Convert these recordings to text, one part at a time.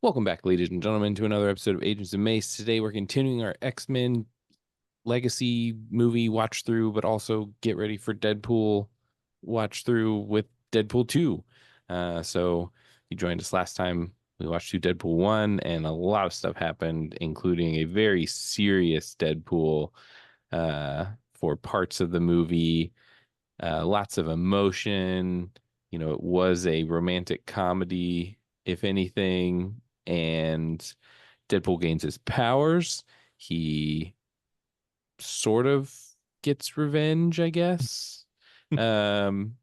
Welcome back, ladies and gentlemen, to another episode of Agents of Mace. Today we're continuing our X-Men Legacy movie watch through, but also get ready for Deadpool watch through with Deadpool 2. So you joined us last time. We watched through Deadpool 1, and a lot of stuff happened, including a very serious Deadpool for parts of the movie. Lots of emotion. It was a romantic comedy, if anything, and Deadpool gains his powers. He sort of gets revenge, I guess. Um,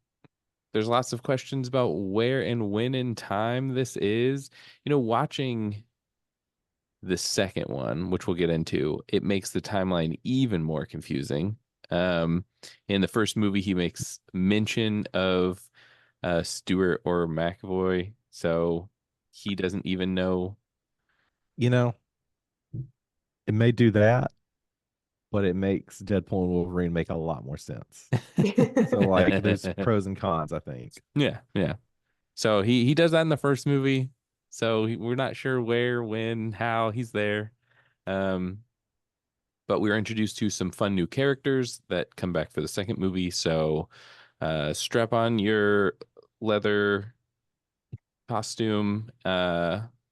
there's lots of questions about where and when in time this is. Watching the second one, which we'll get into, it makes the timeline even more confusing. In the first movie, he makes mention of Stewart or McAvoy, so he doesn't even know. You know, it may do that, but it makes Deadpool and Wolverine make a lot more sense. So like there's pros and cons, I think. Yeah, yeah. So he does that in the first movie. So we're not sure where, when, how he's there. Um, but we were introduced to some fun new characters that come back for the second movie. So strap on your leather costume,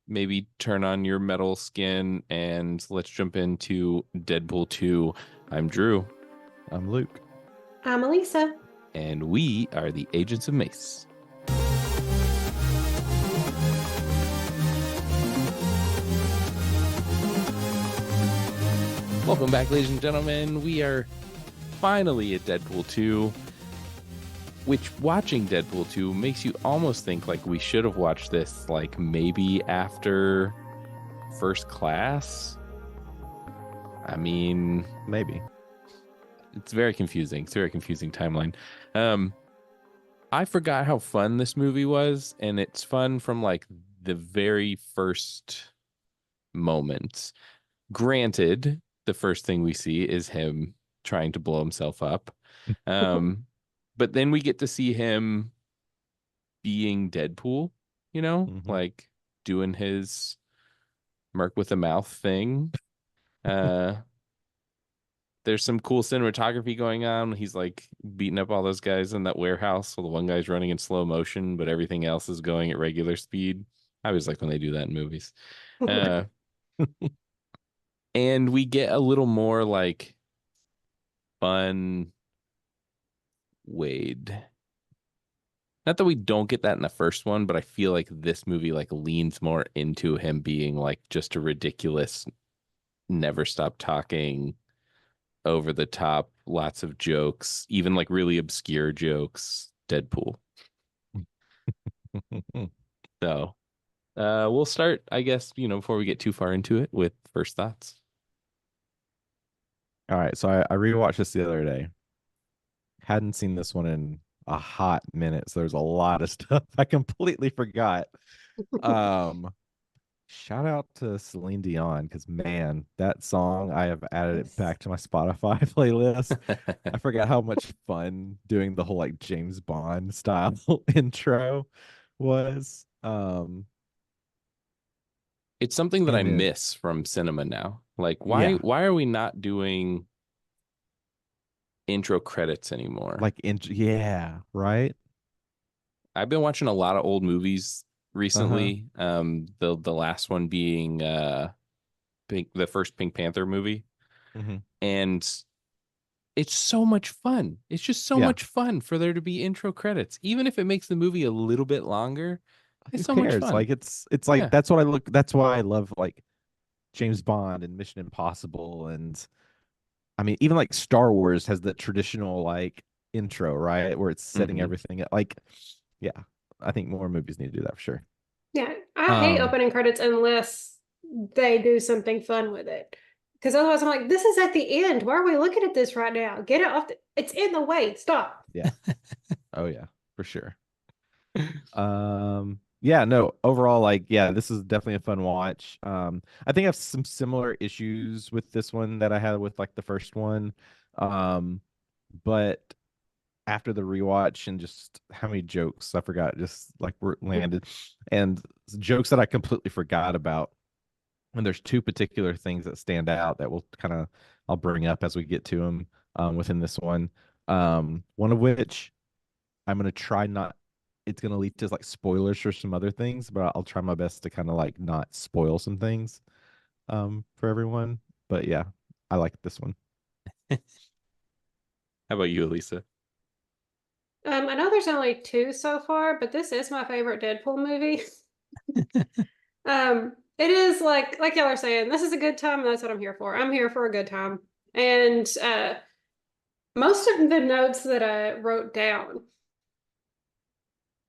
maybe turn on your metal skin, and let's jump into Deadpool 2. I'm Drew, I'm Luke. I'm Elisa. and we are the Agents of Mace. Welcome back, ladies and gentlemen. We are finally at Deadpool 2, which watching Deadpool 2 makes you almost think like we should have watched this like maybe after First Class. I mean, Maybe. it's very confusing. It's a very confusing timeline. I forgot how fun this movie was, and it's fun from like the very first moments. Granted, the first thing we see is him trying to blow himself up. Um, but then we get to see him being Deadpool, Mhm. like doing his Merc with a mouth thing. Uh, there's some cool cinematography going on. He's like beating up all those guys in that warehouse. So the one guy's running in slow motion, but everything else is going at regular speed. I always like when they do that in movies. Uh, and we get a little more like fun Wade. Not that we don't get that in the first one, but I feel like this movie like leans more into him being like just a ridiculous, never stop talking, over the top, lots of jokes, even like really obscure jokes, Deadpool. So we'll start, I guess, before we get too far into it with first thoughts. All right, so I rewatched this the other day. Hadn't seen this one in a hot minute, so there's a lot of stuff I completely forgot. Um, Shout out to Celine Dion because man, that song I have added it Yes. back to my Spotify playlist. I forgot how much fun doing the whole like James Bond style intro was. It's something that I And then miss from cinema now. Like why yeah, why are we not doing intro credits anymore? yeah, right. I've been watching a lot of old movies Uh-huh. recently. The last one being the first Pink Panther movie. Hmm. And it's so much fun. It's just so Yeah. much fun for there to be intro credits. Even if it makes the movie a little bit longer, it's Who so much cares? fun. Like it's like Yeah. that's why I love like James Bond and Mission Impossible and I mean even like Star Wars has the traditional like intro, right? Where it's setting Hmm. everything like yeah. I think more movies need to do that for sure. Yeah, I hate Um opening credits unless they do something fun with it. Because otherwise, I'm like, this is at the end. Why are we looking at this right now? Get it off. It's in the way. Stop. yeah. Oh yeah, for sure. Yeah, no, overall, like, yeah, this is definitely a fun watch. I think I have some similar issues with this one that I had with like the first one. Um, but after the rewatch and just how many jokes I forgot just like were landed, and jokes that I completely forgot about. And there's two particular things that stand out that I'll bring up as we get to them within this one. One of which I'm gonna try not. It's gonna lead to like spoilers for some other things, but I'll try my best to kind of like not spoil some things for everyone. But yeah, I like this one. How about you, Elisa? I know there's only two so far, but this is my favorite Deadpool movie. It is like y'all are saying, this is a good time, and that's what I'm here for. I'm here for a good time. And most of the notes that I wrote down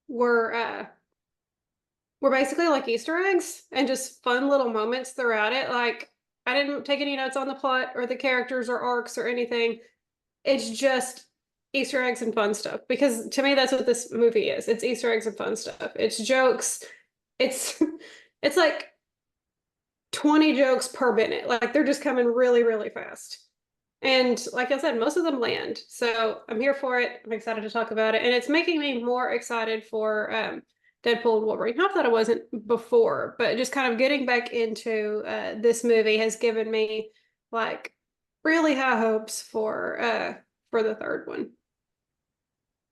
were basically like Easter eggs and just fun little moments throughout it. Like I didn't take any notes on the plot or the characters or arcs or anything. It's just Easter eggs and fun stuff. Because to me, that's what this movie is. It's Easter eggs and fun stuff. It's jokes. It's it's like 20 jokes per minute. Like they're just coming really, really fast. And like I said, most of them land. So I'm here for it. I'm excited to talk about it. And it's making me more excited for Deadpool and Wolverine. Not that I wasn't before, but just kind of getting back into this movie has given me like really high hopes for the third one.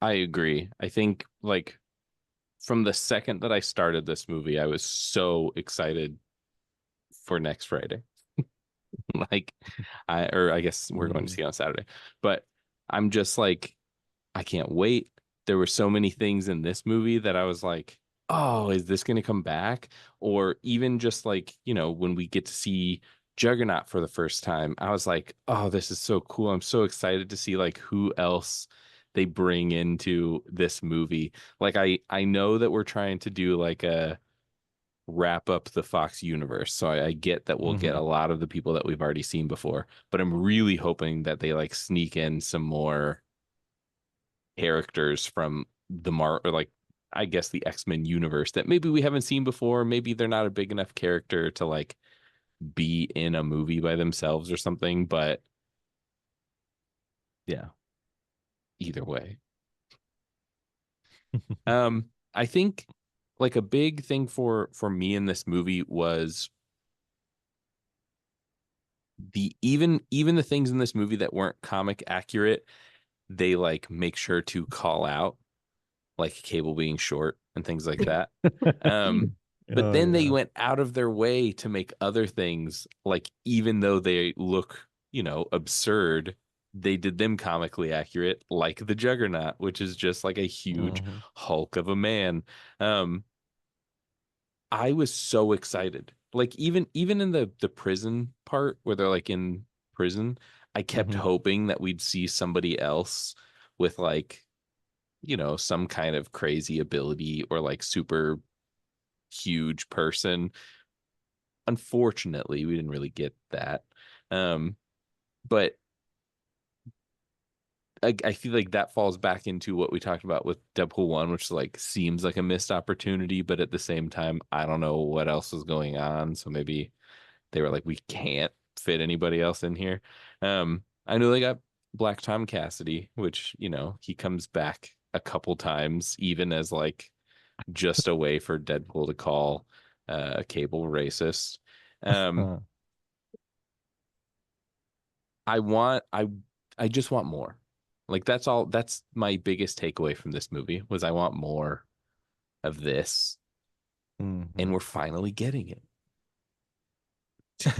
I agree. I think like from the second that I started this movie, I was so excited for next Friday. Like I guess we're going to see it on Saturday, but I'm just like, I can't wait. There were so many things in this movie that I was like, oh, is this going to come back? Or even just like, when we get to see Juggernaut for the first time, I was like, oh, this is so cool. I'm so excited to see like who else they bring into this movie. Like I know that we're trying to do like a wrap up the Fox universe. So I get that we'll get a lot of the people that we've already seen before, but I'm really hoping that they like sneak in some more characters from or like I guess the X-Men universe that maybe we haven't seen before. Maybe they're not a big enough character to like be in a movie by themselves or something, but Yeah. either way. I think like a big thing for me in this movie was the even the things in this movie that weren't comic accurate, they like make sure to call out, like Cable being short and things like that. But Oh, then they yeah. went out of their way to make other things like, even though they look, absurd, they did them comically accurate, like the Juggernaut, which is just like a huge hulk of a man. I was so excited. Like even in the prison part where they're like in prison, I kept hoping that we'd see somebody else with like, some kind of crazy ability or like super huge person. Unfortunately, we didn't really get that. But I feel like that falls back into what we talked about with Deadpool 1, which like seems like a missed opportunity, but at the same time, I don't know what else was going on. So maybe they were like, we can't fit anybody else in here. I know they got Black Tom Cassidy, which, he comes back a couple times, even as like just a way for Deadpool to call a Cable racist. I want I just want more. Like that's all. That's my biggest takeaway from this movie was I want more of this, and we're finally getting it.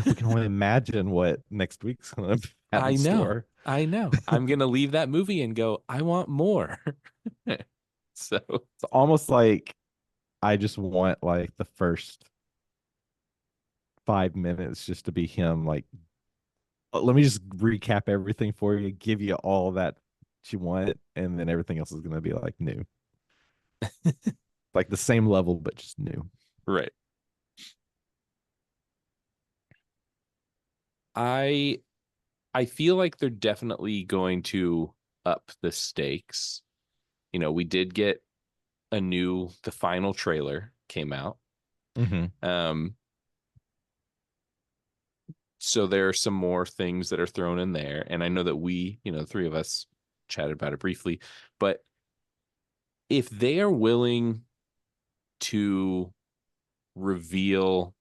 We can only imagine what next week's gonna have in store. I know. I'm gonna leave that movie and go, I want more. So It's almost like I just want like the first 5 minutes just to be him like, let me just recap everything for you, give you all that you want, and then everything else is gonna be like new. Like the same level, but just new. right. I feel like they're definitely going to up the stakes. We did get the final trailer came out. So there are some more things that are thrown in there. And I know that we, three of us chatted about it briefly. But if they are willing to reveal,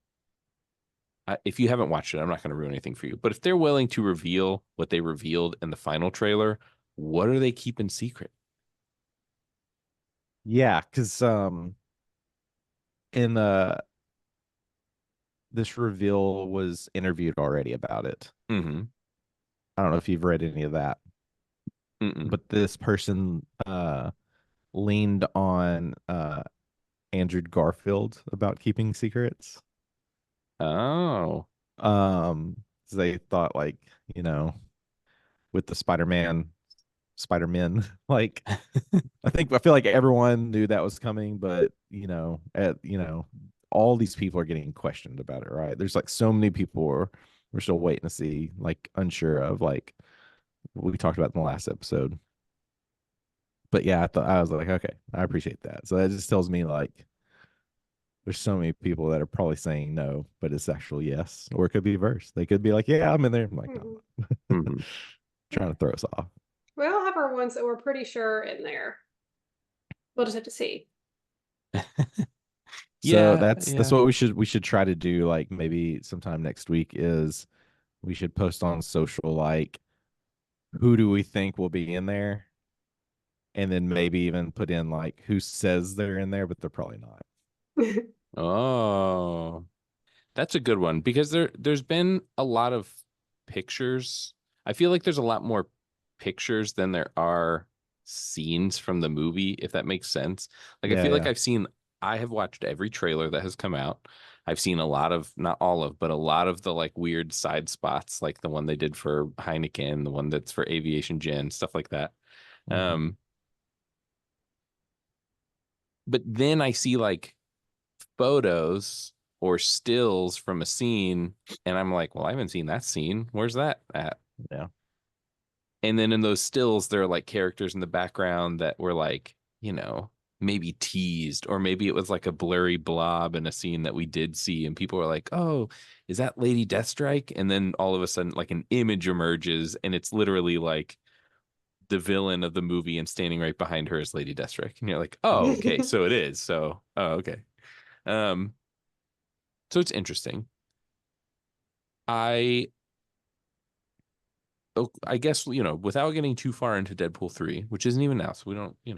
if you haven't watched it, I'm not going to ruin anything for you, but if they're willing to reveal what they revealed in the final trailer, what are they keeping secret? Yeah, because in this reveal was interviewed already about it. Mm-hmm. I don't know if you've read any of that, but this person leaned on Andrew Garfield about keeping secrets. Oh. So they thought, like, you know, with the Spider-Men, like I feel like everyone knew that was coming, but all these people are getting questioned about it, right? There's like so many people we're still waiting to see, like unsure of, like what we talked about in the last episode. But yeah, I was like, okay, I appreciate that. So that just tells me like there's so many people that are probably saying no, but it's actually yes, or it could be verse. They could be like, yeah, I'm in there. I'm like, no, Mm-hmm. trying to throw us off. We all have our ones that we're pretty sure in there. We'll just have to see. So Yeah, that's what we should try to do. Like maybe sometime next week is we should post on social, like, who do we think will be in there, and then maybe even put in like who says they're in there, but they're probably not. Oh, that's a good one because there's been a lot of pictures. I feel like there's a lot more pictures than there are scenes from the movie, if that makes sense. Like I Yeah, feel like yeah. I have watched every trailer that has come out. I've seen a lot of, not all of, but a lot of the like weird side spots, like the one they did for Heineken, the one that's for Aviation Gin, stuff like that. Mhm. But then I see like photos or stills from a scene, and I'm like, well, I haven't seen that scene. Where's that at? Yeah. And then in those stills, there are like characters in the background that were like, maybe teased, or maybe it was like a blurry blob in a scene that we did see, and people were like, oh, is that Lady Deathstrike? And then all of a sudden, like an image emerges, and it's literally like the villain of the movie, and standing right behind her is Lady Deathstrike. And you're like, oh, okay, so it is. So, oh, okay. Um, so it's interesting. I I guess, without getting too far into Deadpool 3, which isn't even out, so we don't, We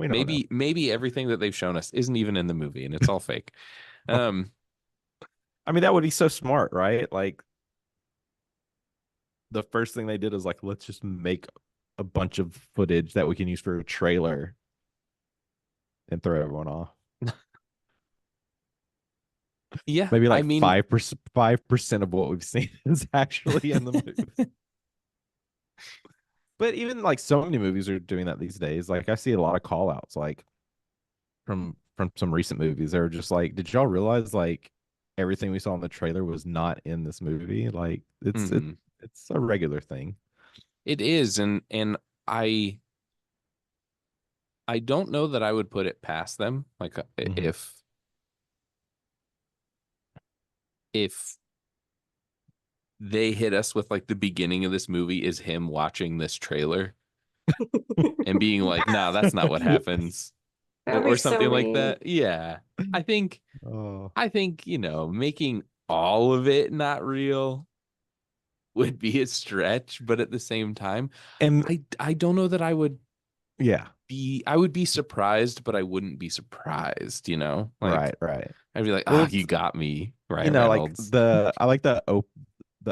don't know. maybe everything that they've shown us isn't even in the movie and it's all fake. I mean, that would be so smart, right? Like the first thing they did is like, let's just make a bunch of footage that we can use for a trailer and throw everyone off. Yeah, Maybe I like mean, 5% of what we've seen is actually in the movie. But even like so many movies are doing that these days. Like I see a lot of call outs, like from some recent movies. They're just like, did y'all realize like everything we saw in the trailer was not in this movie? Like it's a regular thing. it is, and I I don't know that I would put it past them. Like Mhm. if they hit us with like the beginning of this movie is him watching this trailer and being like, nah, that's not what happens, That would or be so something like mean. that. Yeah. I think Oh, I think, making all of it not real would be a stretch, but at the same time, and I don't know that yeah, I would be surprised, but I wouldn't be surprised, Like right. I'd be like, Well, you got me, Ryan like Reynolds. I like the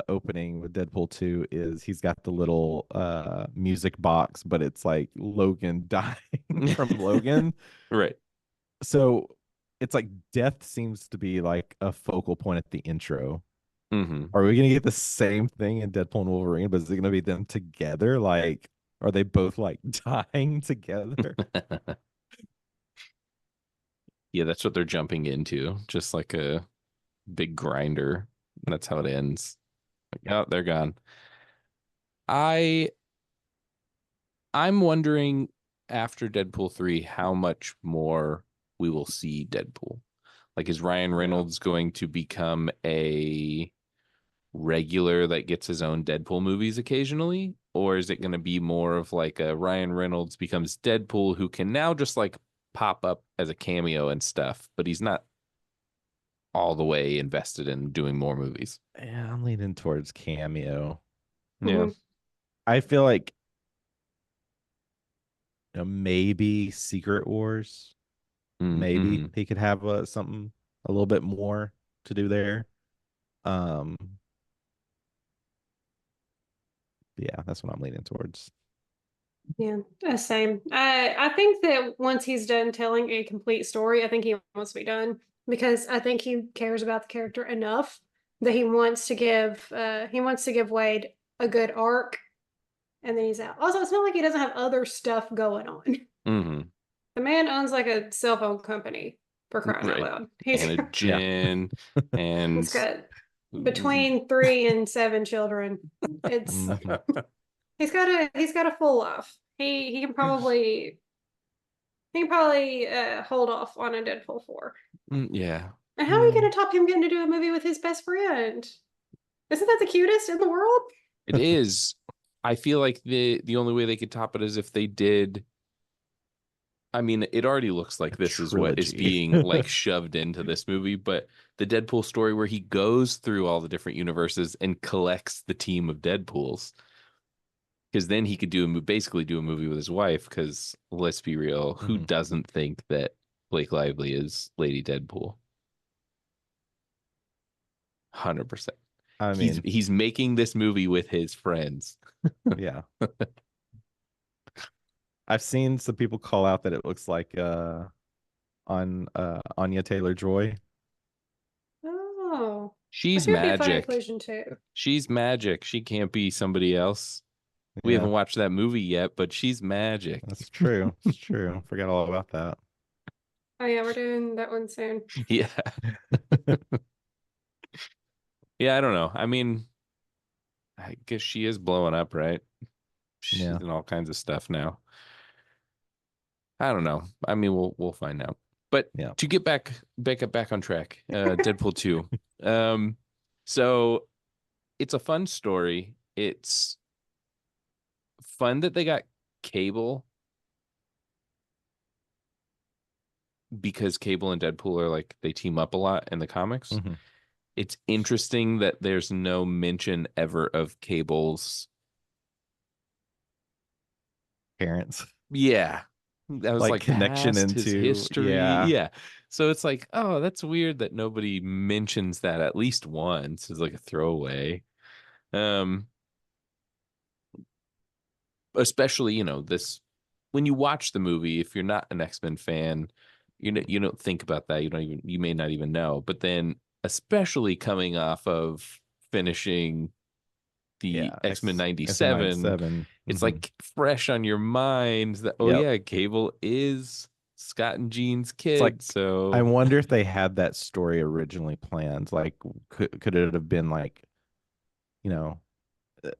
opening with Deadpool 2 is he's got the little music box, but it's like Logan dying from Logan. Right. So it's like death seems to be like a focal point at the intro. Hmm. Are we gonna get the same thing in Deadpool and Wolverine? But is it gonna be them together? Like, are they both like dying together? Yeah, that's what they're jumping into, just like a big grinder. That's how it ends. Like, oh, they're gone. I I'm wondering after Deadpool 3 how much more we will see Deadpool. Like, is Ryan Yeah. Reynolds going to become a regular that gets his own Deadpool movies occasionally? or is it going to be more of like a Ryan Reynolds becomes Deadpool who can now just like pop up as a cameo and stuff, but he's not all the way invested in doing more movies. Yeah, I'm leaning towards cameo. Yeah. I feel like maybe Secret Wars. Maybe Mm-hmm. he could have something a little bit more to do there. Um, yeah, that's what I'm leaning towards. Yeah, same. I think that once he's done telling a complete story, I think he wants to be done because I think he cares about the character enough that he wants to give Wade a good arc, and then he's out. Also, it's not like he doesn't have other stuff going on. Mm-hmm. The man owns like a cell phone company for crying out Right. loud. And a Yeah. gin and he's got between 3 and 7 children. It's Mhm. he's got a full life. He can probably hold off on a Deadpool 4. yeah. And how are you going to top him getting to do a movie with his best friend? Isn't that the cutest in the world? It is. I feel like the only way they could top it is if they did. I mean, it already looks like this is what is Trilogy. being like shoved into this movie, but the Deadpool story where he goes through all the different universes and collects the team of Deadpools. Because then he could basically do a movie with his wife. Because let's be real, who Mhm. doesn't think that Blake Lively is Lady Deadpool? 100%. I He's mean, he's making this movie with his friends. yeah. I've seen some people call out that it looks like on Anya Taylor-Joy. Oh, She's she would be a fun magic. inclusion too. She's magic. She can't be somebody else. We Yeah, haven't watched that movie yet, but she's magic. that's true. It's true. Forgot all about that. Oh yeah, we're doing that one soon. Yeah. Yeah, I don't know. I mean, I guess she is blowing up, right? She's Yeah. in all kinds of stuff now. I don't know. I mean, we'll find out. But Yeah. to get back on track, Deadpool 2. So it's a fun story. It's fun that they got Cable because Cable and Deadpool are like they team up a lot in the comics. Mhm. It's interesting that there's no mention ever of Cable's. Parents. Yeah. That was Like like connection past his into, history. yeah. Yeah. So it's like, oh, that's weird that nobody mentions that at least once as like a throwaway. Um, especially, this when you watch the movie, if you're not an X-Men fan, you don't think about that. You may not even know. But then especially coming off of finishing the Yeah. X-Men X-Men 97, 97. it's Mhm. like fresh on your mind that, oh Yep. yeah, Cable is Scott and Jean's It's like kid. I So wonder if they had that story originally planned. Like, could it have been like, you know, uh,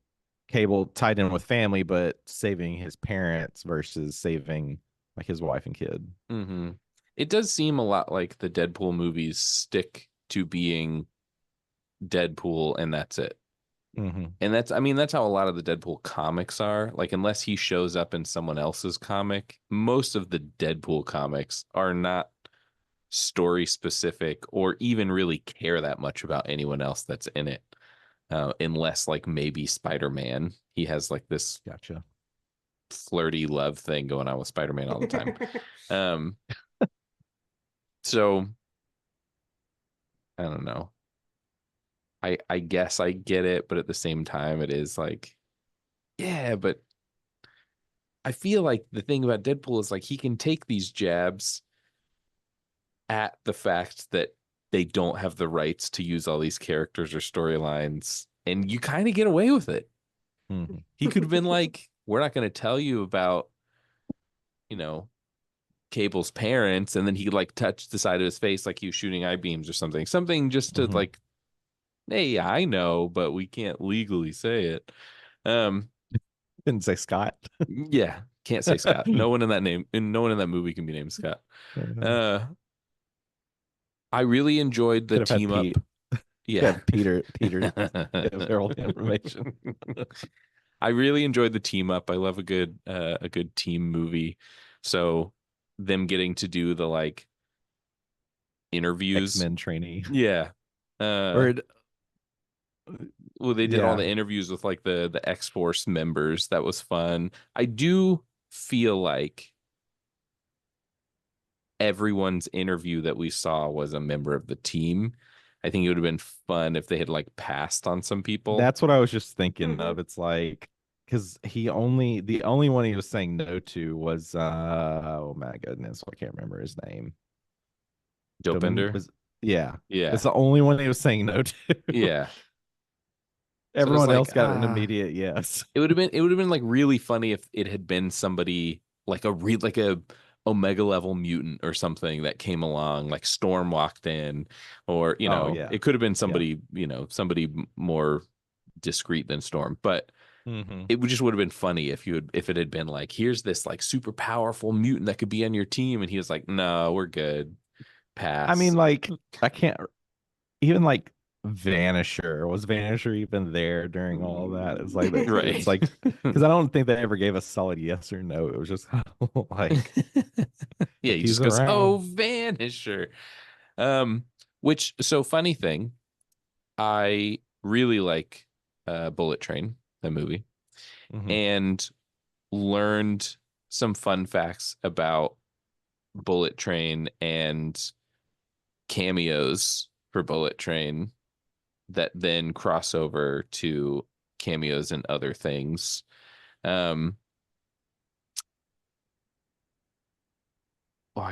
Cable tied in with family, but saving his parents versus saving like his wife and kid? mhm. It does seem a lot like the Deadpool movies stick to being Deadpool and that's it. Mm-hmm. And I mean, that's how a lot of the Deadpool comics are. Like, unless he shows up in someone else's comic, most of the Deadpool comics are not story specific or even really care that much about anyone else that's in it. Unless, like, maybe Spider-Man. He has, like, this Gotcha. flirty love thing going on with Spider-Man all the time. Um, so, I don't know. I guess I get it, but at the same time, it is like, yeah, but I feel like the thing about Deadpool is like he can take these jabs at the fact that they don't have the rights to use all these characters or storylines, and you kind of get away with it. Mm-hmm. He could have been like, we're not going to tell you about, you know, Cable's parents, and then he like touched the side of his face like he was shooting eye beams or something. Something just to Mm-hmm. like, hey, I know, but we can't legally say it. Um, Didn't say Scott. yeah, can't say Scott. No one in that name and no one in that movie can be named Scott. Uh I really enjoyed the Could have had team up. Pete. Yeah. Have Peter give their old information. I really enjoyed the team up. I love a good team movie. So them getting to do the like interviews. X-Men trainee. Yeah. Or Well, they did all yeah. the interviews with like the X-Force members. That was fun. I do feel like everyone's interview that we saw was a member of the team. I think it would have been fun if they had like passed on some people. That's what I was just thinking Mhm. of. It's like because the only one he was saying no to was oh my goodness, I can't remember his name. Dopender. Was yeah. Yeah. It's the only one he was saying no to. Yeah. So it's Everyone like, else got an immediate yes. it would have been like really funny if it had been somebody like a Omega level mutant or something that came along, like Storm walked in, or Oh yeah. it could have been Yeah. somebody, somebody more discreet than Storm, but Mm-hmm. it just would have been funny if it had been like, here's this like super powerful mutant that could be on your team, and he was like, no, we're good, pass. I mean, like, I can't even like Vanisher. Was Vanisher even there during all that? It's like right. it's like because I don't think they ever gave a solid yes or no. It was just like yeah, he he's just goes, around. oh, Vanisher. Which so funny thing, I really like Bullet Train, the movie, Mhm. and learned some fun facts about Bullet Train and cameos for Bullet Train that then cross over to cameos and other things. I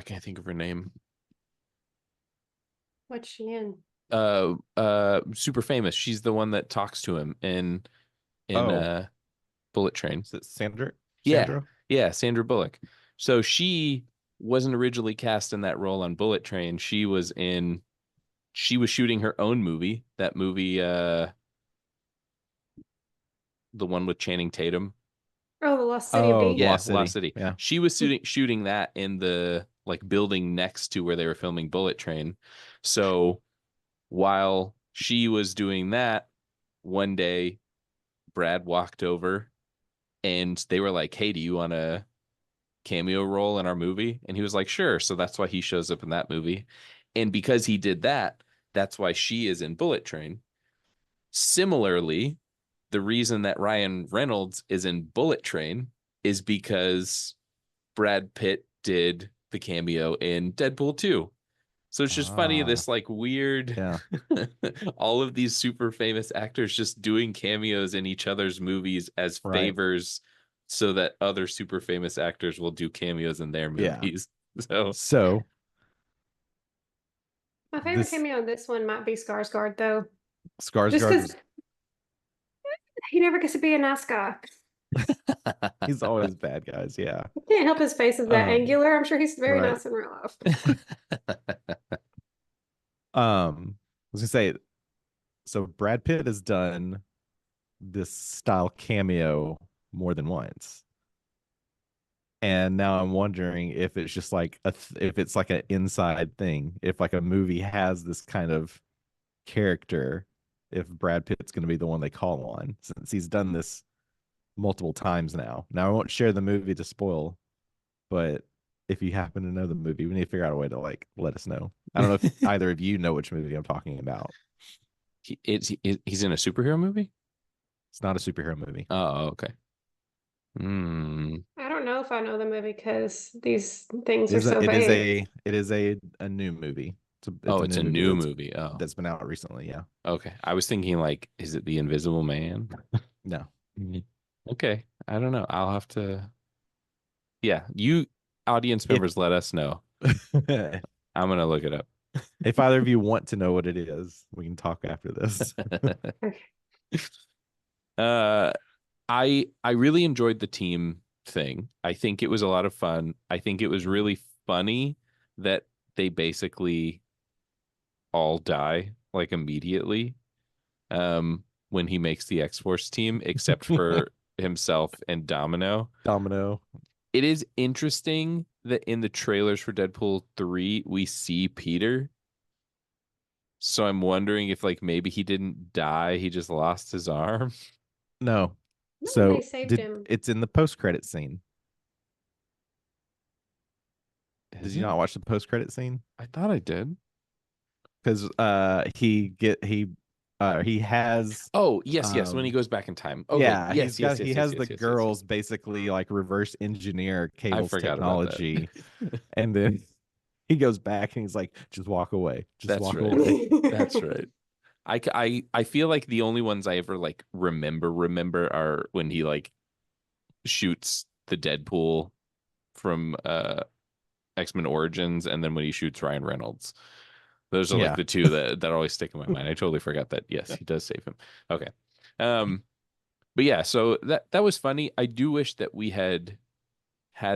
can't think of her name. What's she in? Super famous. She's the one that talks to him in Oh, Bullet Train. is it Sandra? Yeah. Sandra? Yeah, Sandra Bullock. So she wasn't originally cast in that role on Bullet Train. She was shooting her own movie. That movie, the one with Channing Tatum. Oh, the Lost City of Oh, D. the Yeah, Lost City. Lost City. Yeah. She was shooting that in the like building next to where they were filming Bullet Train. So while she was doing that, one day Brad walked over and they were like, "Hey, do you want a cameo role in our movie?" And he was like, "Sure." So that's why he shows up in that movie. And because he did that, that's why she is in Bullet Train. Similarly, the reason that Ryan Reynolds is in Bullet Train is because Brad Pitt did the cameo in Deadpool 2. So it's just funny, this like weird, Yeah. all of these super famous actors just doing cameos in each other's movies as Right. favors so that other super famous actors will do cameos in their Yeah. movies. So My favorite this cameo in this one might be Skarsgård, though. Just Skarsgård because was he never gets to be a nice guy. he's always bad guys, yeah. Can't help his face is that angular. I'm sure he's very right. nice in real life. I was gonna say, so Brad Pitt has done this style cameo more than once. And now I'm wondering if it's just like if it's like an inside thing, if like a movie has this kind of character, if Brad Pitt's going to be the one they call on, since he's done this multiple times now. Now I won't share the movie to spoil, but if you happen to know the movie, we need to figure out a way to like let us know. I don't know if either of you know which movie I'm talking about. He's in a superhero movie? It's not a superhero movie. Oh, okay. I don't know if I know the movie because these things It are is so vague. it is a new movie. It's a new movie. Oh, that's been out recently. Yeah. okay. I was thinking like, is it The Invisible Man? No. Okay. I don't know. I'll have to. Yeah, you audience members, let us know. I'm gonna look it up. If either of you want to know what it is, we can talk after this. I really enjoyed the team thing. I think it was a lot of fun. I think it was really funny that they basically all die like immediately when he makes the X-Force team, except for himself and Domino. It is interesting that in the trailers for Deadpool 3, we see Peter. So I'm wondering if like maybe he didn't die, he just lost his arm. No. No, they So saved him. it's in the post-credit scene. Did Is you it? not watch the post-credit scene? I thought I did. Because he has Oh, yes. When he goes back in time. Okay. yeah, Yes. he has the girls basically like reverse engineer I Cable's forgot about that. technology, and then he goes back and he's like, just walk away, just That's walk right. away. That's right. I feel like the only ones I ever like remember are when he like shoots the Deadpool from X-Men Origins, and then when he shoots Ryan Reynolds. Those are like Yeah. the two that always stick in my mind. I totally forgot that. Yes, he does save him. Okay. But yeah, so that was funny. I do wish that we had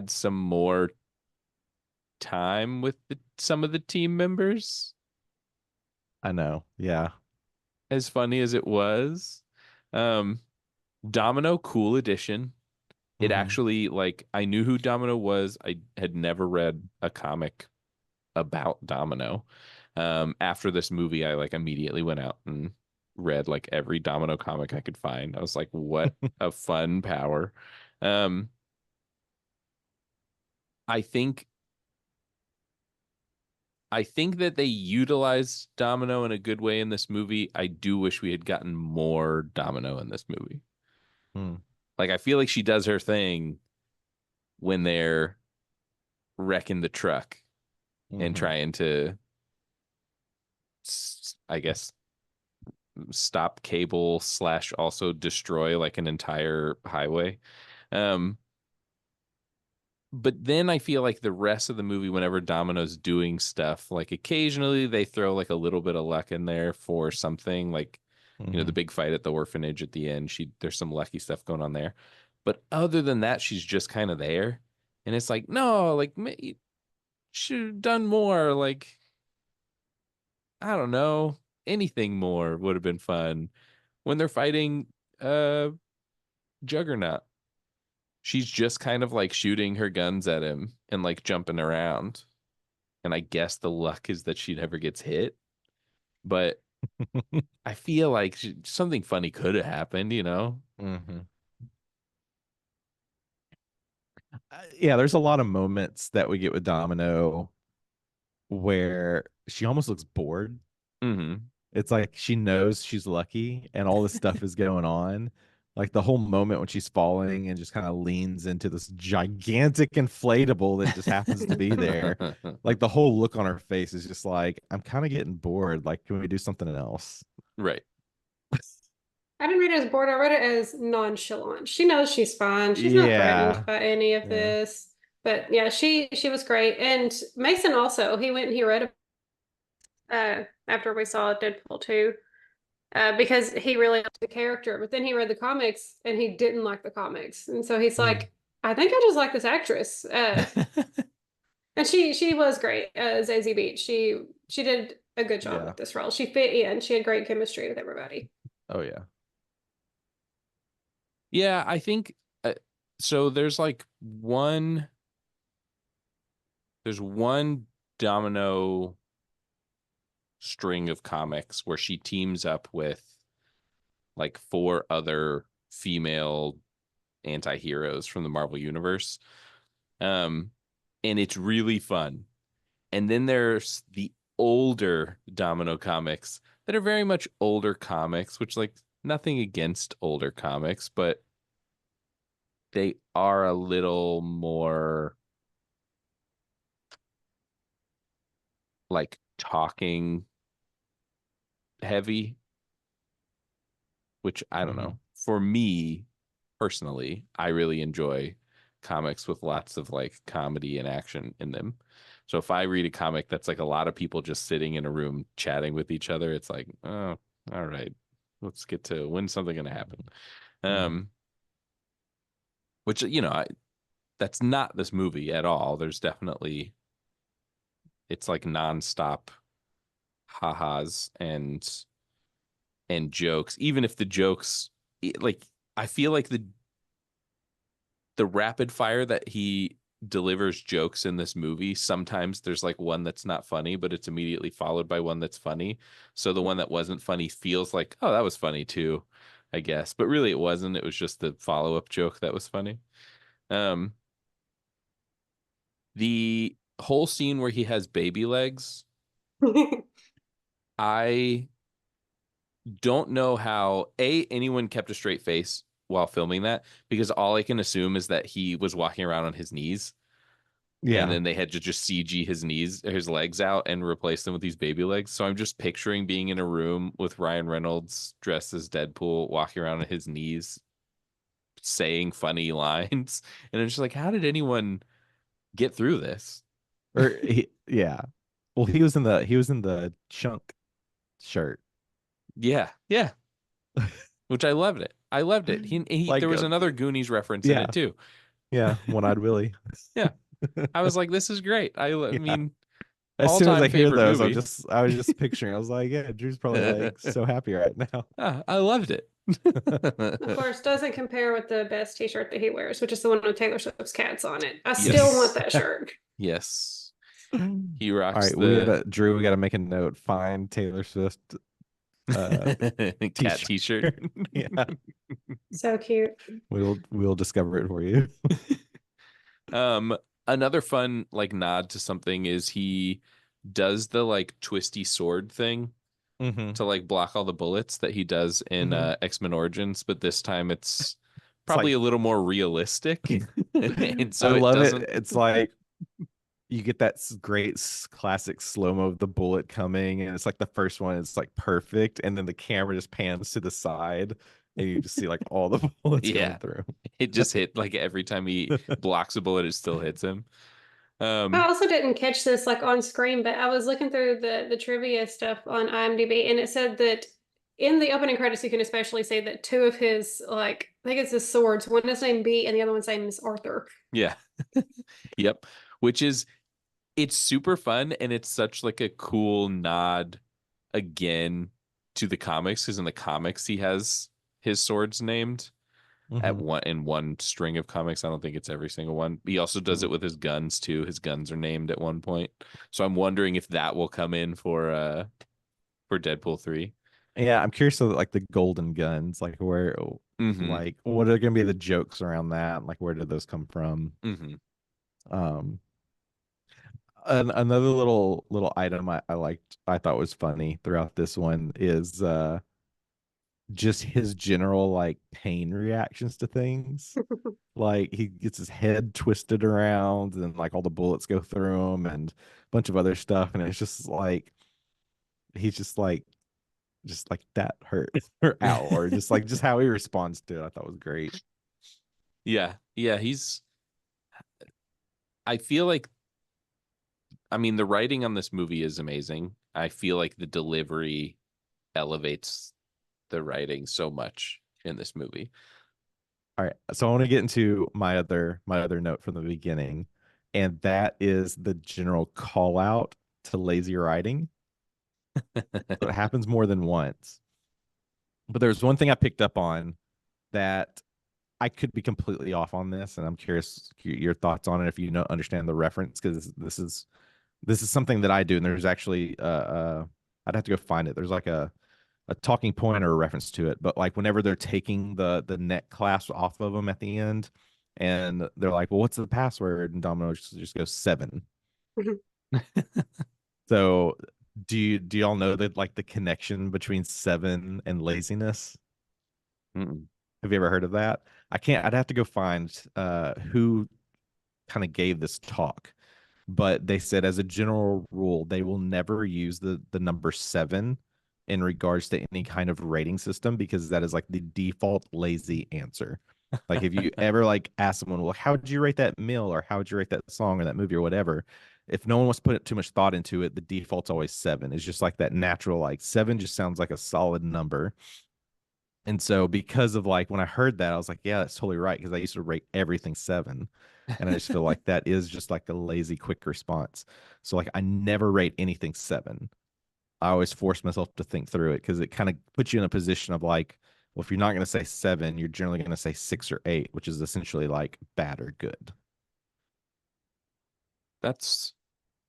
some more time with some of the team members, I know. Yeah. as funny as it was. Um, Domino, cool addition. It Mhm. actually, like, I knew who Domino was. I had never read a comic about Domino. After this movie, I like immediately went out and read like every Domino comic I could find. I was like, what a fun power. Um, I think I think that they utilized Domino in a good way in this movie. I do wish we had gotten more Domino in this movie. Hmm. Like I feel like she does her thing when they're wrecking the truck and Mhm. trying to, I guess, stop Cable slash also destroy like an entire highway. Um, but then I feel like the rest of the movie, whenever Domino's doing stuff, like occasionally they throw like a little bit of luck in there for something, like the Mhm. big fight at the orphanage at the end. There's some lucky stuff going on there, but other than that, she's just kind of there, and it's like no, like should have done more. Like I don't know, anything more would have been fun when they're fighting uh Juggernaut. She's just kind of like shooting her guns at him and like jumping around. And I guess the luck is that she never gets hit. But I feel like something funny could have happened. Mhm. Yeah, there's a lot of moments that we get with Domino where she almost looks bored. Hmm. It's like she knows she's lucky and all this stuff is going on. Like the whole moment when she's falling and just kind of leans into this gigantic inflatable that just happens to be there. Like the whole look on her face is just like, I'm kind of getting bored. Like, can we do something else? Right. I didn't read it as bored. I read it as nonchalant. She knows she's fine. She's not threatened Yeah. by any of Yeah. this. But yeah, she was great. And Mason also, he went and he read after we saw Deadpool 2, because he really liked the character. But then he read the comics and he didn't like the comics. And so he's Hmm. like, I think I just like this actress. And she was great as Zazie Beetz. She did a good job Yeah. with this role. She fit in. She had great chemistry with everybody. Oh yeah. Yeah, I think so. There's one Domino string of comics where she teams up with like four other female anti-heroes from the Marvel universe. Um, and it's really fun. And then there's the older Domino comics that are very much older comics, which like nothing against older comics, but they are a little more like talking heavy, which I don't Hmm. know. For me personally, I really enjoy comics with lots of like comedy and action in them. So if I read a comic that's like a lot of people just sitting in a room chatting with each other, it's like, oh, all right, let's get to when's something going to happen. Hmm. Um, which that's not this movie at all. There's definitely it's like nonstop ha-has and jokes, even if the jokes like I feel like the rapid fire that he delivers jokes in this movie, sometimes there's like one that's not funny, but it's immediately followed by one that's funny. So the one that wasn't funny feels like, oh, that was funny too. I guess. But really it wasn't. It was just the follow-up joke that was funny. The whole scene where he has baby legs, I don't know how anyone kept a straight face while filming that, because all I can assume is that he was walking around on his knees. Yeah. And then they had to just CG his legs out and replace them with these baby legs. So I'm just picturing being in a room with Ryan Reynolds dressed as Deadpool, walking around on his knees, saying funny lines. And it's just like, how did anyone get through this? Yeah. Well, he was in the chunk shirt. Yeah. Which I loved it. I loved it. He Like, there was another Goonies reference in yeah. it too. Yeah, One-Eyed Willie. Yeah. I was like, this is great. I Yeah. mean, As soon as all-time I hear favorite those, movie. I was just picturing. I was like, yeah, Drew's probably like so happy right now. I loved it. Of course, doesn't compare with the best t-shirt that he wears, which is the one with Taylor Swift's cats on it. I still want that shirt. Yes. He All rocks right, Drew, we gotta make a note. Find Taylor Swift cat t-shirt. Yeah. So cute. We'll discover it for you. Another fun like nod to something is he does the like twisty sword thing to like block all the bullets that he does in X-Men Origins, but this time it's probably like, a little more realistic. And so I love doesn't... it. It's like you get that great classic slow-mo of the bullet coming, and it's like the first one, it's like perfect, and then the camera just pans to the side and you just see like all the bullets going through. It just hit like every time he blocks a bullet, it still hits him. I also didn't catch this like on screen, but I was looking through the trivia stuff on IMDb, and it said that in the opening credits, you can especially say that two of his, like, I think it's his swords, one is named B and the other one's name is Arthur. Yeah. Yep. Which is, it's super fun, and it's such like a cool nod again to the comics, because in the comics he has his swords named at one string of comics. I don't think it's every single one. He also does it with his guns too. His guns are named at one point. So I'm wondering if that will come in for Deadpool 3. Yeah, I'm curious of like the golden guns, like where like what are gonna be the jokes around that? Like where did those come from? Another little item I liked, I thought was funny throughout this one is just his general like pain reactions to things. Like he gets his head twisted around and like all the bullets go through him and a bunch of other stuff, and it's just like he's just like that hurt or ow, or just how he responds to it I thought was great. Yeah, I feel like, I mean, the writing on this movie is amazing. I feel like the delivery elevates the writing so much in this movie. All right, so I want to get into my other note from the beginning, and that is the general call out to lazy writing. It happens more than once, but there's one thing I picked up on that I could be completely off on this, and I'm curious your thoughts on it if you understand the reference, because this is something that I do, and there's actually I'd have to go find it. There's like a talking point or a reference to it, but like whenever they're taking the neck clasp off of them at the end, and they're like, "Well, what's the password?" and Domino just goes 7. So do y'all know that like the connection between 7 and laziness? Have you ever heard of that? I'd have to go find who kind of gave this talk, but they said as a general rule they will never use the number 7 in regards to any kind of rating system, because that is like the default lazy answer. Like if you ever like ask someone, well, how would you rate that meal, or how would you rate that song or that movie or whatever, if no one wants to put too much thought into it, the default's always 7. It's just like that natural, like 7 just sounds like a solid number. And so because of like when I heard that, I was like, yeah, that's totally right, because I used to rate everything 7. And I just feel like that is just like a lazy quick response. So like I never rate anything 7. I always force myself to think through it, because it kind of puts you in a position of like, well, if you're not going to say 7, you're generally going to say 6 or 8, which is essentially like bad or good. That's,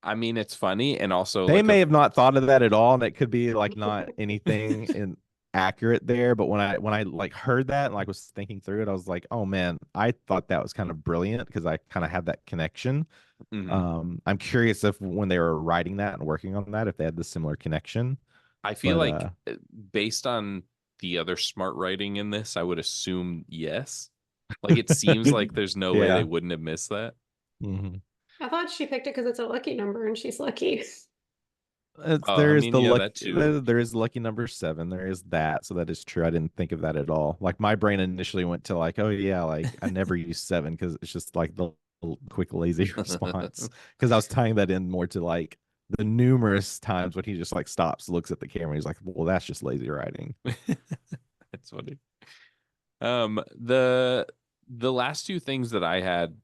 I mean, it's funny, and also They like may have not thought of that at all, and it could be like not anything in accurate there, but when I like heard that and like was thinking through it, I was like, oh man, I thought that was kind of brilliant because I kind of had that connection. I'm curious if when they were writing that and working on that, if they had the similar connection. I feel But like based on the other smart writing in this, I would assume yes. Like it seems like there's no way yeah. they wouldn't have missed that. hmm I thought she picked it because it's a lucky number and she's lucky. Oh, I there is mean, the yeah, luck. that too. There is lucky number 7. There is that. So that is true. I didn't think of that at all. Like my brain initially went to like, oh yeah, like I never use 7 because it's just like the quick lazy response. Because I was tying that in more to like the numerous times when he just like stops, looks at the camera, he's like, well, that's just lazy writing. That's funny. The last two things that I had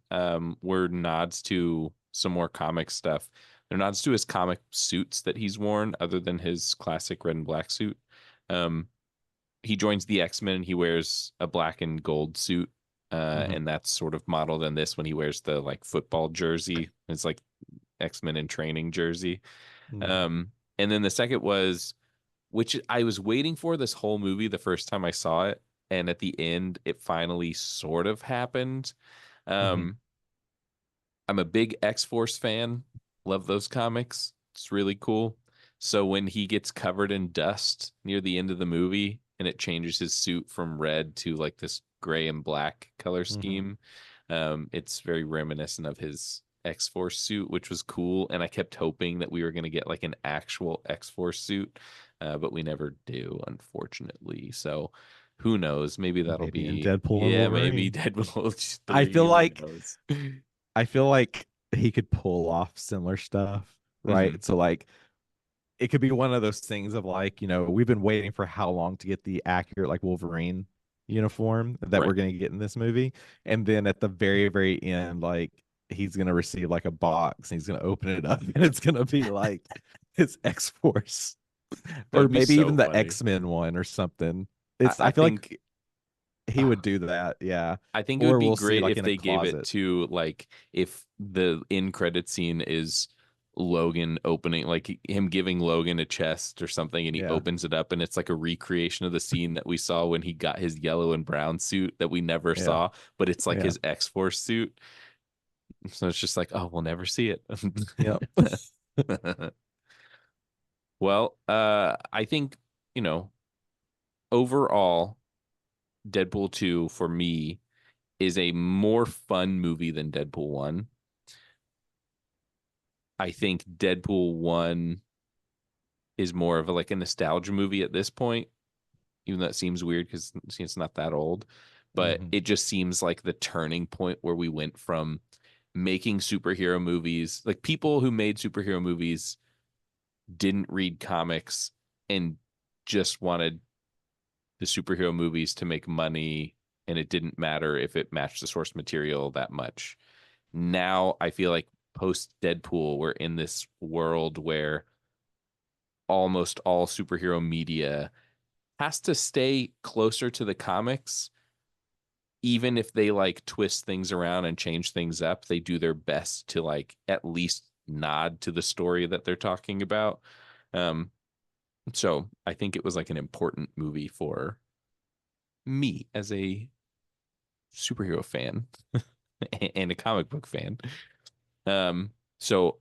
were nods to some more comic stuff. They're nods to his comic suits that he's worn, other than his classic red and black suit. Um, he joins the X-Men and he wears a black and gold suit. And that's sort of modeled in this when he wears the like football jersey. It's like X-Men in training jersey. And then the second was, which I was waiting for this whole movie the first time I saw it, and at the end it finally sort of happened. I'm a big X-Force fan. Love those comics. It's really cool. So when he gets covered in dust near the end of the movie and it changes his suit from red to like this gray and black color scheme, it's very reminiscent of his X-Force suit, which was cool. And I kept hoping that we were going to get like an actual X-Force suit, but we never do, unfortunately. So who knows? Maybe that'll Maybe in be, Deadpool and yeah, maybe Wolverine. Deadpool I 3. feel Who like knows? I feel like he could pull off similar stuff, right? So like it could be one of those things of like, we've been waiting for how long to get the accurate like Wolverine uniform that we're Right. going to get in this movie. And then at the very, very end, like he's going to receive like a box and he's going to open it up and it's going to be like his X-Force That or would be maybe so even the funny. X-Men one or something. I I feel think like he would do that. Yeah. I think it would Or be we'll see great like if in a they gave it closet. to like if the end credit scene is Logan opening like him giving Logan a chest or something and he Yeah. opens it up and it's like a recreation of the scene that we saw when he got his yellow and brown suit that we never Yeah. saw, but it's like Yeah. his X-Force suit. So it's just like, oh, we'll never see it. Yep. Well, I think, you know, overall, Deadpool 2 for me is a more fun movie than Deadpool 1. I think Deadpool 1 is more of a, like a nostalgia movie at this point, even though it seems weird because it's not that old. But it just seems like the turning point where we went from making superhero movies, like people who made superhero movies didn't read comics and just wanted the superhero movies to make money, and it didn't matter if it matched the source material that much. Now I feel like post Deadpool, we're in this world where almost all superhero media has to stay closer to the comics. Even if they like twist things around and change things up, they do their best to like at least nod to the story that they're talking about. Um, so I think it was like an important movie for me as a superhero fan and a comic book fan. So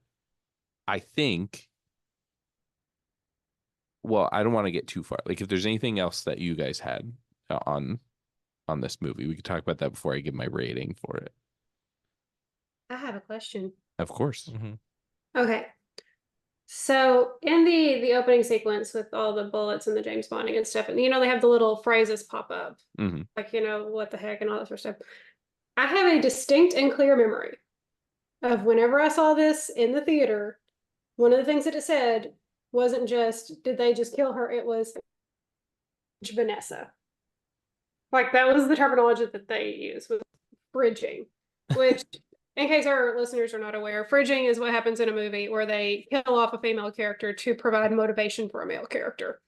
I think, well, I don't want to get too far. Like if there's anything else that you guys had on this movie, we could talk about that before I give my rating for it. I have a question. Of course. Okay. So in the opening sequence with all the bullets and the James Bonding and stuff, and they have the little phrases pop up, like what the heck and all that sort of stuff. I have a distinct and clear memory of whenever I saw this in the theater, one of the things that it said wasn't just, did they just kill her? It was Vanessa. Like that was the terminology that they used, was bridging, which in case our listeners are not aware, fridging is what happens in a movie where they kill off a female character to provide motivation for a male character.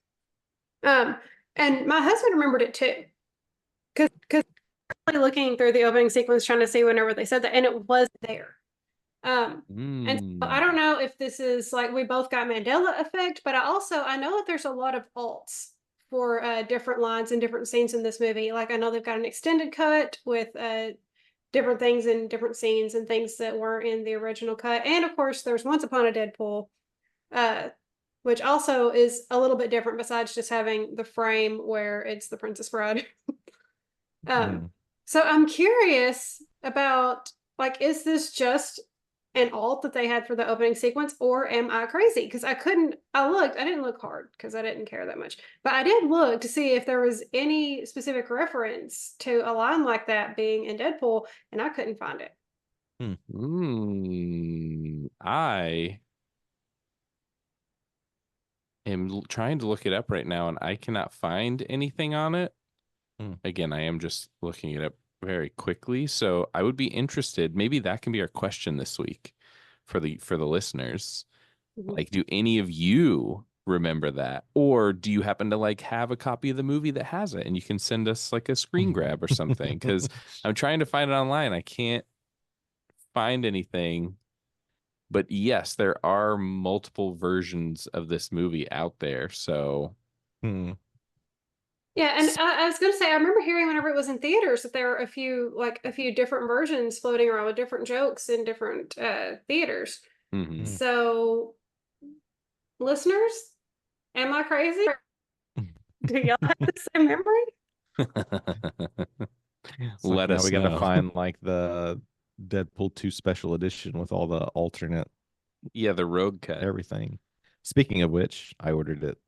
And my husband remembered it too, because looking through the opening sequence trying to see whenever they said that, and it was there. And so I don't know if this is like we both got Mandela effect, but I know that there's a lot of alts for different lines and different scenes in this movie. Like I know they've got an extended cut with different things in different scenes and things that weren't in the original cut. And of course, there's Once Upon a Deadpool, uh, which also is a little bit different besides just having the frame where it's the Princess Bride. Mhm. So I'm curious about, like, is this just an alt that they had for the opening sequence, or am I crazy? Because I didn't look hard because I didn't care that much, but I did look to see if there was any specific reference to a line like that being in Deadpool, and I couldn't find it. I am trying to look it up right now, and I cannot find anything on it. Again, I am just looking it up very quickly, so I would be interested. Maybe that can be our question this week for the listeners. Mhm. Like, do any of you remember that, or do you happen to like have a copy of the movie that has it, and you can send us like a screen grab or something? Because I'm trying to find it online, I can't find anything. But yes, there are multiple versions of this movie out there. So Hmm. Yeah, and I was going to say, I remember hearing whenever it was in theaters that there were a few different versions floating around with different jokes in different theaters. mhm. So, listeners, am I crazy? Do y'all have the same memory? So Let now us we got to know. find like the Deadpool 2 special edition with all the alternate Yeah, the road cut. everything. Speaking of which, I ordered it.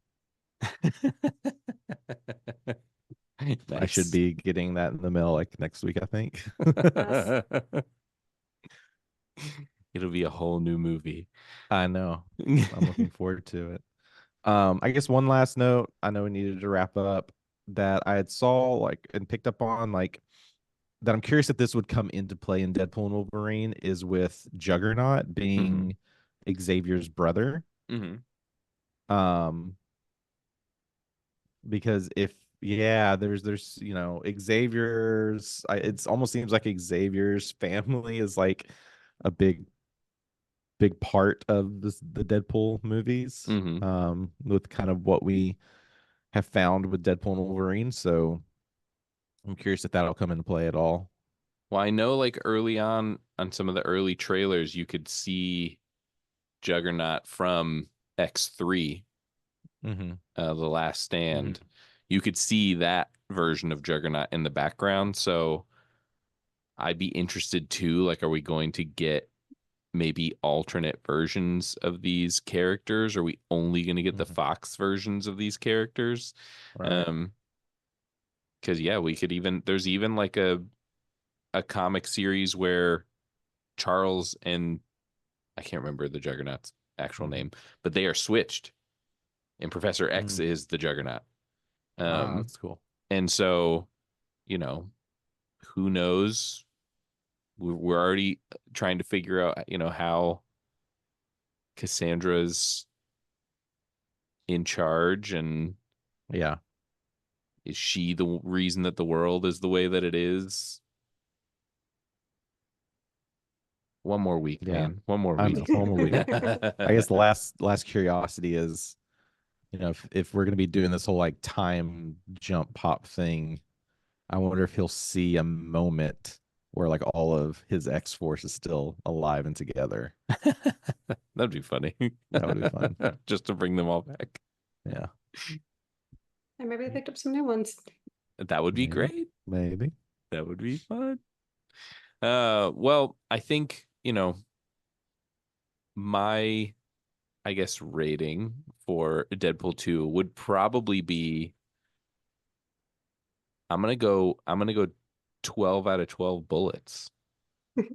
I should Nice. be getting that in the mail like next week, I think. It'll be a whole new movie. I know. I'm looking forward to it. I guess one last note, I know we needed to wrap up, that I had saw like and picked up on, like, that I'm curious if this would come into play in Deadpool and Wolverine, is with Juggernaut being Xavier's brother. Mhm. Because if, yeah, there's Xavier's, it's almost seems like Xavier's family is like a big part of the Deadpool movies, Mhm. with kind of what we have found with Deadpool and Wolverine. So I'm curious if that'll come into play at all. Well, I know like early on some of the early trailers, you could see Juggernaut from X3, Mm-hmm. The Last Stand. You could see that version of Juggernaut in the background. So I'd be interested too. Like, are we going to get maybe alternate versions of these characters? Are we only going to get the Mhm. Fox versions of these characters? Right. Because yeah, we could even there's even like a comic series where Charles and I can't remember the Juggernaut's actual Mhm. name, but they are switched, and Professor X Mm. is the Juggernaut. Ah, that's cool. And so, you know, who knows? We're already trying to figure out, how Cassandra's in charge, and Yeah. is she the reason that the world is the way that it is? One more week, Yeah. man. One more I week. know. One more week. I guess the last curiosity is, if we're gonna be doing this whole like time jump pop thing, I wonder if he'll see a moment where like all of his X Force is still alive and together. That'd be funny. That would be fun. Just to bring them all back. Yeah. And maybe they picked up some new ones. That would be Maybe. great. Maybe. That would be fun. Well, I think, my, I guess, rating for Deadpool 2 would probably be I'm gonna go 12 out of 12 bullets. A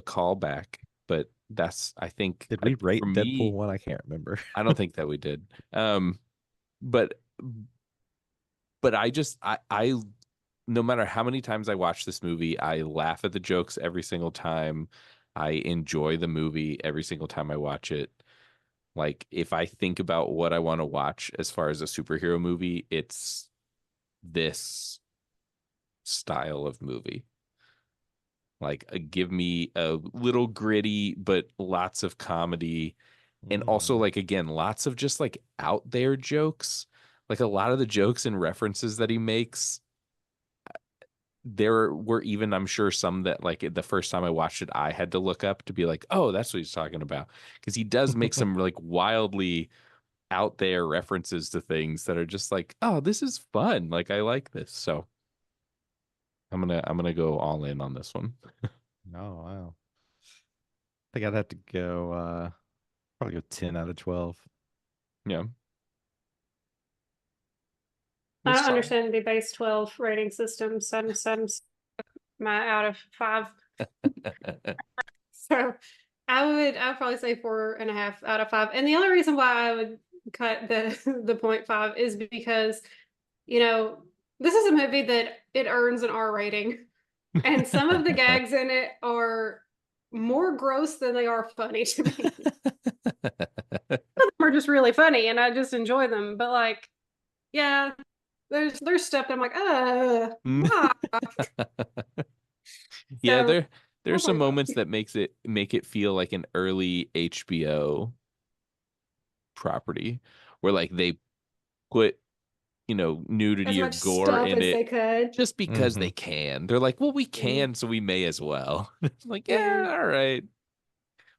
callback. But that's I think Did we for rate Deadpool me, 1? I can't remember. I don't think that we did. But I no matter how many times I watch this movie, I laugh at the jokes every single time. I enjoy the movie every single time I watch it. Like, if I think about what I want to watch as far as a superhero movie, it's this style of movie. Like, give me a little gritty, but lots of comedy. And also, like, again, lots of just like out there jokes. like a lot of the jokes and references that he makes, there were even, I'm sure, some that like the first time I watched it, I had to look up to be like, oh, that's what he's talking about. Because he does make some like wildly out there references to things that are just like, oh, this is fun. Like I like this. So I'm gonna go all in on this one. Oh wow. I think I'd have to go probably go 10 out of 12. Yeah. I It's don't fine. understand the base 12 rating system. My out of 5. So I would probably say 4.5 out of 5. And the only reason why I would cut the the 0.5 is because, you know, this is a movie that it earns an R rating. And some of the gags in it are more gross than they are funny to me. Some of them are just really funny and I just enjoy them. But like, yeah, there's stuff that I'm like, why? Yeah, So there's some moments that make it feel like an early HBO property where like they put, as nudity or much gore stuff in as they it could. just because they can. They're like, well, we Mhm. can, so we may as well. It's like, Yeah. yeah, all right.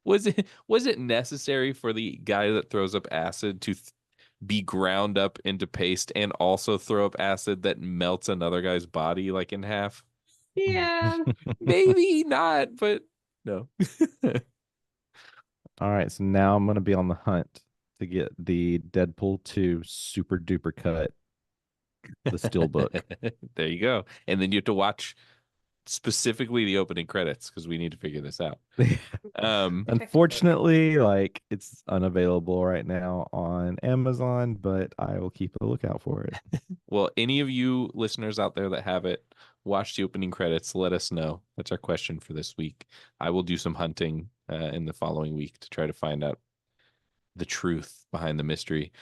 Was it necessary for the guy that throws up acid to be ground up into paste and also throw up acid that melts another guy's body like in half? Yeah. Maybe not, but no. All right, so now I'm gonna be on the hunt to get the Deadpool 2 super duper cut, the steelbook. There you go. And then you have to watch specifically the opening credits because we need to figure this out. Unfortunately, like it's unavailable right now on Amazon, but I will keep a lookout for it. Well, any of you listeners out there that have it, watch the opening credits. Let us know. That's our question for this week. I will do some hunting in the following week to try to find out the truth behind the mystery.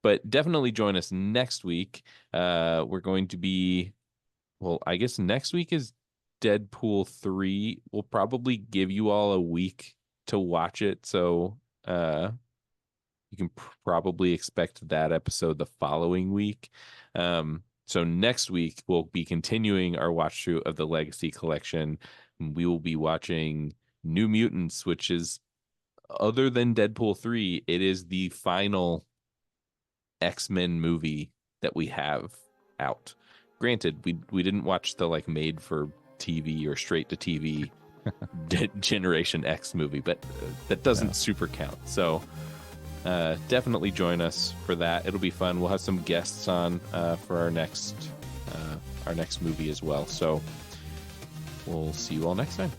But definitely join us next week. We're going to be, well, I guess next week is Deadpool 3. We'll probably give you all a week to watch it. So you can probably expect that episode the following week. So next week, we'll be continuing our watch through of the Legacy Collection. We will be watching New Mutants, which is, other than Deadpool 3, it is the final X-Men movie that we have out. Granted, we didn't watch the like made for TV or straight to TV Generation X movie, but that doesn't super count. So definitely join us for that. It'll be fun. We'll have some guests on for our next movie as well. So we'll see you all next time.